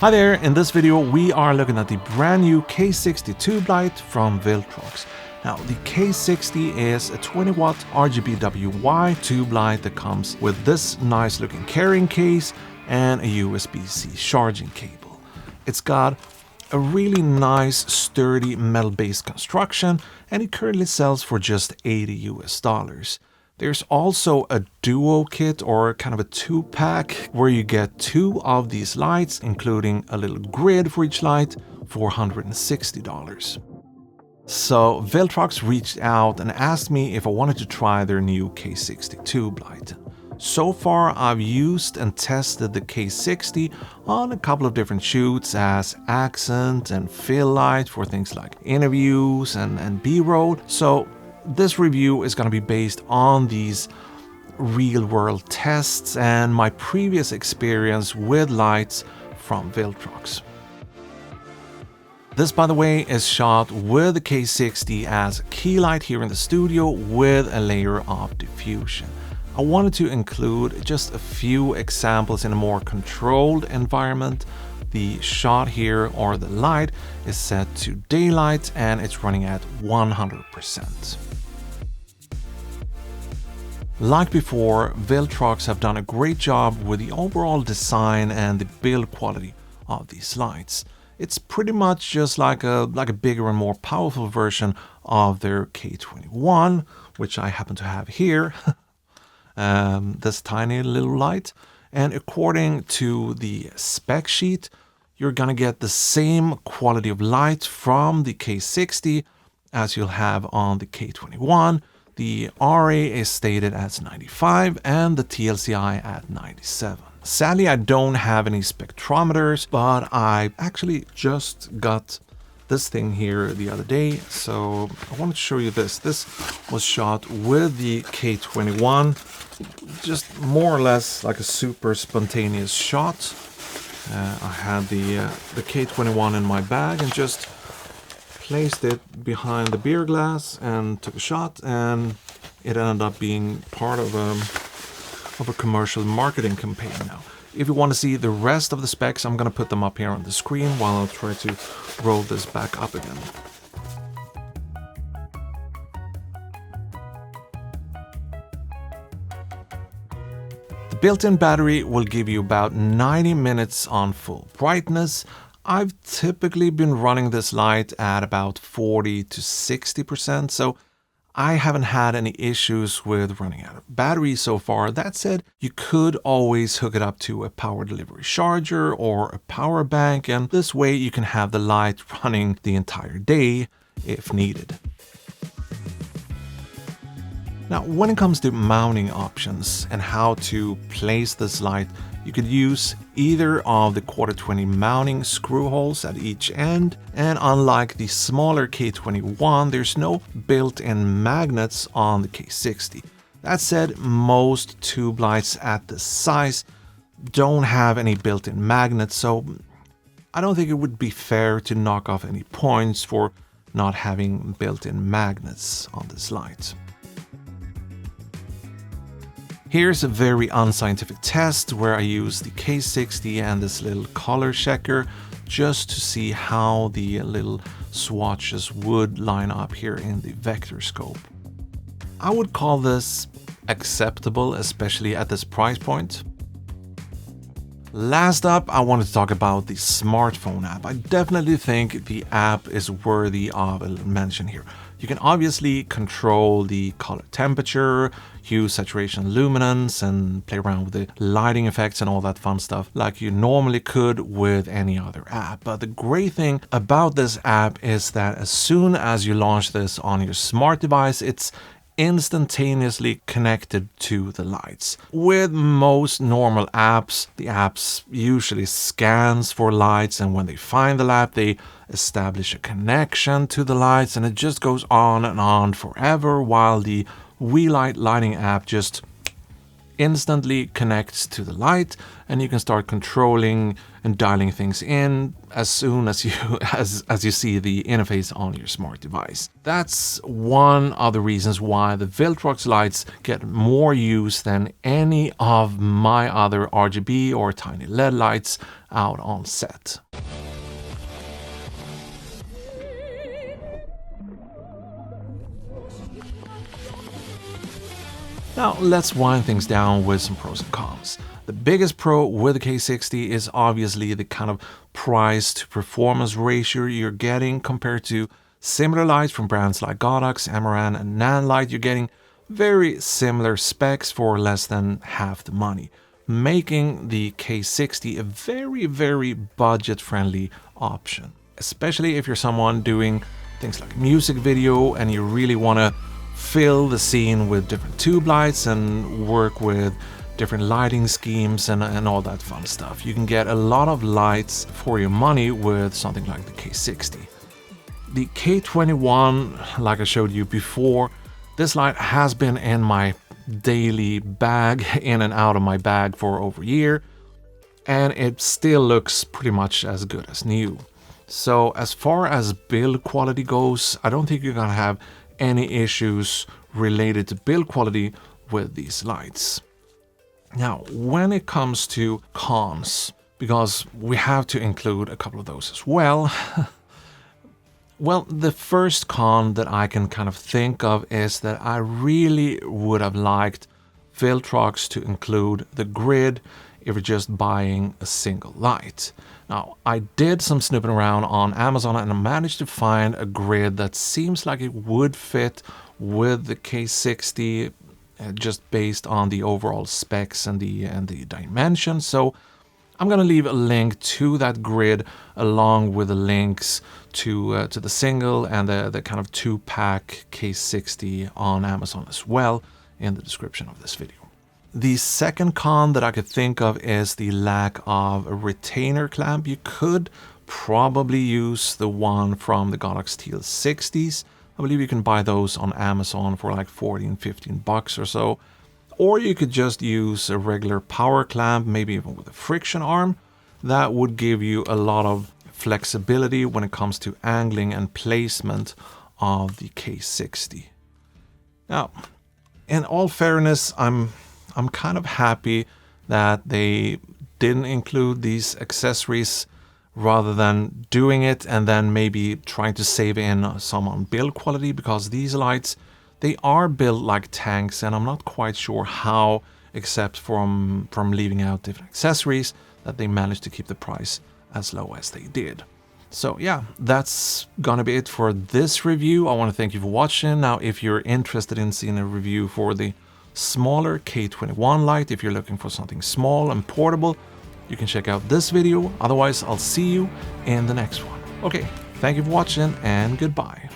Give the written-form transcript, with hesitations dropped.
Hi there, in this video we are looking at the brand new K60 Tubelight from Viltrox. Now the K60 is a 20 watt RGBWY tube light that comes with this nice looking carrying case and a USB-C charging cable. It's got a really nice sturdy metal based construction and it currently sells for just $80 US. There's also a duo kit or kind of a 2-pack where you get 2 of these lights, including a little grid for each light for $160. So Viltrox reached out and asked me if I wanted to try their new K60 tube light. So far I've used and tested the K60 on a couple of different shoots as accent and fill light for things like interviews and B-roll. So this review is going to be based on these real-world tests and my previous experience with lights from Viltrox. This, by the way, is shot with the K60 as Keylight here in the studio with a layer of diffusion. I wanted to include just a few examples in a more controlled environment. The shot here, or the light, is set to daylight and it's running at 100%. Like before, Viltrox have done a great job with the overall design and the build quality of these lights. It's pretty much just like a bigger and more powerful version of their K21, which I happen to have here. This tiny little light. And according to the spec sheet, you're gonna get the same quality of light from the K60 as you'll have on the K21. The RA is stated as 95 and the TLCI at 97. Sadly, I don't have any spectrometers, but I actually just got this thing here the other day. So I want to show you this. This was shot with the K21, just more or less like a super spontaneous shot. I had the K21 in my bag and just placed it behind the beer glass and took a shot, and it ended up being part of a commercial marketing campaign now. If you want to see the rest of the specs, I'm going to put them up here on the screen while I'll try to roll this back up again. The built-in battery will give you about 90 minutes on full brightness. I've typically been running this light at about 40 to 60%, so I haven't had any issues with running out of battery so far. That said, you could always hook it up to a power delivery charger or a power bank, and this way you can have the light running the entire day if needed. Now, when it comes to mounting options and how to place this light, you could use either of the 1/4-20 mounting screw holes at each end, and unlike the smaller K21, there's no built-in magnets on the K60. That said, most tube lights at this size don't have any built-in magnets, so I don't think it would be fair to knock off any points for not having built-in magnets on this light. Here's a very unscientific test where I use the K60 and this little color checker just to see how the little swatches would line up here in the vector scope. I would call this acceptable, especially at this price point. Last up, I wanted to talk about the smartphone app. I definitely think the app is worthy of a mention here. You can obviously control the color temperature, hue, saturation, luminance, and play around with the lighting effects and all that fun stuff like you normally could with any other app. But the great thing about this app is that as soon as you launch this on your smart device, it's instantaneously connected to the lights. With most normal apps, the apps usually scans for lights, and when they find the light, they establish a connection to the lights, and it just goes on and on forever, while the Keylight lighting app just instantly connects to the light, and you can start controlling and dialing things in as soon as you as you see the interface on your smart device. That's one of the reasons why the Viltrox lights get more use than any of my other RGB or tiny LED lights out on set. Now let's wind things down with some pros and cons. The biggest pro with the K60 is obviously the kind of price to performance ratio you're getting compared to similar lights from brands like Godox, Amaran and Nanlite. You're getting very similar specs for less than half the money, making the K60 a very budget friendly option, especially if you're someone doing things like music video and you really want to fill the scene with different tube lights and work with different lighting schemes and all that fun stuff. You can get a lot of lights for your money with something like the K60. The K21, like I showed you before, this light has been in my daily bag, in and out of my bag for over a year, and it still looks pretty much as good as new. So as far as build quality goes, I don't think you're gonna have any issues related to build quality with these lights. Now, when it comes to cons, because we have to include a couple of those as well, well, the first con that I can kind of think of is that I really would have liked Viltrox to include the grid if you're just buying a single light. Now, I did some snooping around on Amazon and I managed to find a grid that seems like it would fit with the K60 just based on the overall specs and the dimensions. So I'm gonna leave a link to that grid along with the links to the single and the kind of 2-pack K60 on Amazon as well in the description of this video. The second con that I could think of is the lack of a retainer clamp. You could probably use the one from the Godox TL60s. I believe you can buy those on Amazon for like 14, 15 bucks or so. Or you could just use a regular power clamp, maybe even with a friction arm. That would give you a lot of flexibility when it comes to angling and placement of the K60. Now, in all fairness, I'm kind of happy that they didn't include these accessories rather than doing it and then maybe trying to save in some on build quality, because these lights, they are built like tanks and I'm not quite sure how, except from leaving out different accessories, that they managed to keep the price as low as they did. So yeah, that's gonna be it for this review. I want to thank you for watching. Now, if you're interested in seeing a review for the smaller K21 light, if you're looking for something small and portable, you can check out this video. Otherwise, I'll see you in the next one. Okay, thank you for watching and goodbye.